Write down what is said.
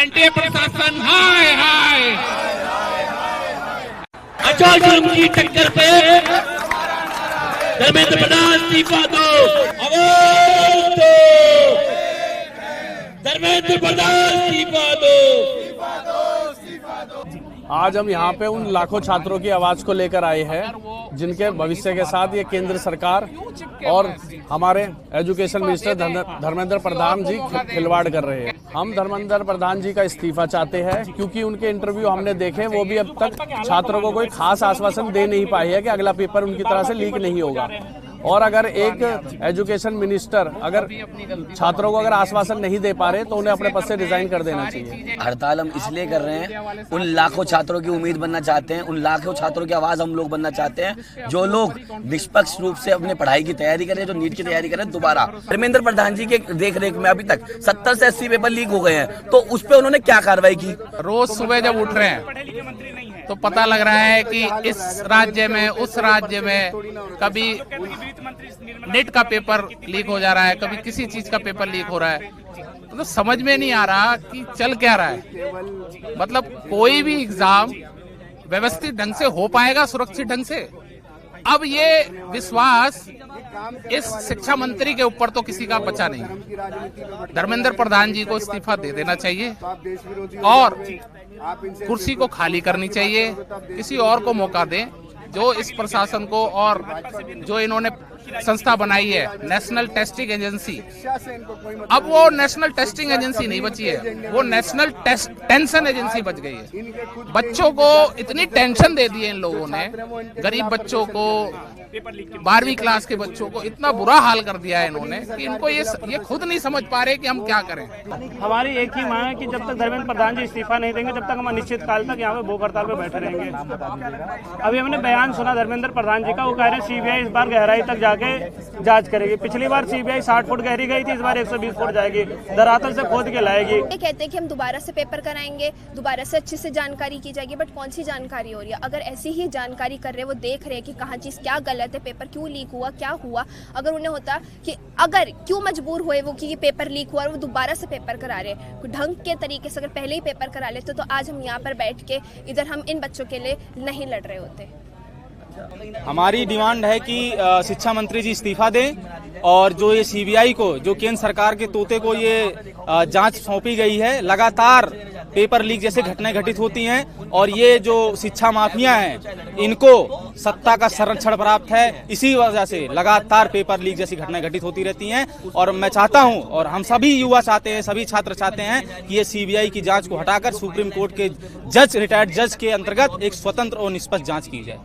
NDA प्रशासन हाय हाय। अचल जुल्म की टक्कर पे धर्मेंद्र प्रधान इस्तीफा दो, आवाज दो, धर्मेंद्र प्रधान इस्तीफा दो। आज हम यहाँ पे उन लाखों छात्रों की आवाज को लेकर आए हैं जिनके भविष्य के साथ ये केंद्र सरकार और हमारे एजुकेशन मिनिस्टर धर्मेंद्र प्रधान जी खिलवाड़ कर रहे हैं। हम धर्मेंद्र प्रधान जी का इस्तीफा चाहते हैं क्योंकि उनके इंटरव्यू हमने देखे, वो भी अब तक छात्रों को कोई खास आश्वासन दे नहीं पाए है कि अगला पेपर उनकी तरह से लीक नहीं होगा। और अगर एक एजुकेशन मिनिस्टर अगर छात्रों को अगर आश्वासन नहीं दे पा रहे तो उन्हें अपने पद से रिजाइन कर देना चाहिए। हड़ताल हम इसलिए कर रहे हैं, उन लाखों छात्रों की उम्मीद बनना चाहते हैं, उन लाखों छात्रों की आवाज हम लोग बनना चाहते हैं जो लोग निष्पक्ष रूप से अपने पढ़ाई की तैयारी करें, जो नीट की तैयारी करें। दोबारा धर्मेंद्र प्रधान जी के देख रेख में अभी तक 70 से 80 पेपर लीक हो गए हैं, तो उस पर उन्होंने क्या कार्रवाई की? रोज सुबह जब उठ रहे हैं तो पता लग रहा है कि इस राज्य में उस राज्य में कभी नेट का पेपर लीक हो जा रहा है, कभी किसी चीज का पेपर लीक हो रहा है। तो समझ में नहीं आ रहा कि चल क्या रहा है। मतलब कोई भी एग्जाम व्यवस्थित ढंग से हो पाएगा, सुरक्षित ढंग से? अब ये विश्वास इस शिक्षा मंत्री के ऊपर तो किसी का बचा नहीं। धर्मेंद्र प्रधान जी को इस्तीफा दे देना चाहिए और कुर्सी को खाली करनी चाहिए, किसी और को मौका दें जो इस प्रशासन को और जो इन्होंने संस्था बनाई है नेशनल टेस्टिंग एजेंसी। अब वो नेशनल टेस्टिंग एजेंसी नहीं बची है, वो नेशनल टेंशन एजेंसी बच गई है। बच्चों को इतनी टेंशन दे दी है इन लोगों ने, गरीब बच्चों को, 12वीं क्लास के बच्चों को इतना बुरा हाल कर दिया है इन्होंने कि इनको ये खुद नहीं समझ पा रहे कि हम क्या करें। हमारी एक ही मांग है कि जब तक धर्मेंद्र प्रधान जी इस्तीफा नहीं देंगे तब तक हम अनिश्चित काल तक यहाँ पे भूख हड़ताल पे बैठे रहेंगे। अभी हमने बयान सुना धर्मेंद्र प्रधान जी का, वो कह रहे हैं सीबीआई इस बार गहराई तक जाके जांच करेगी। पिछली बार सीबीआई 60 फुट गहरी गई थी, इस बार 120 फुट जाएगी, धरातल से खोद के लाएगी। ये कहते हैं कि हम दोबारा से पेपर कराएंगे, दोबारा से अच्छे से जानकारी की जाएगी, बट कौन सी जानकारी हो रही है? अगर ऐसी ही जानकारी कर रहे, वो देख रहे हैं कि कहाँ चीज क्या गलत है, पेपर क्यों लीक हुआ, क्या हुआ। अगर उन्हें होता कि अगर क्यों मजबूर हुए वो कि ये पेपर लीक हुआ और वो दोबारा से पेपर करा रहे ढंग के तरीके से, अगर पहले ही पेपर करा लेते तो आज हम यहाँ पर बैठ के इधर हम इन बच्चों के लिए नहीं लड़ रहे होते। हमारी डिमांड है कि शिक्षा मंत्री जी इस्तीफा दें और जो ये सीबीआई को, जो केंद्र सरकार के तोते को ये जांच सौंपी गई है, लगातार पेपर लीक जैसे घटनाएं घटित होती हैं और ये जो शिक्षा माफिया हैं इनको सत्ता का संरक्षण प्राप्त है, इसी वजह से लगातार पेपर लीक जैसी घटनाएं घटित होती रहती हैं। और मैं चाहता हूं और हम सभी युवा चाहते हैं, सभी छात्र चाहते हैं कि ये सीबीआई की जांच को हटाकर सुप्रीम कोर्ट के जज, रिटायर्ड जज के अंतर्गत एक स्वतंत्र और निष्पक्ष जांच की जाए।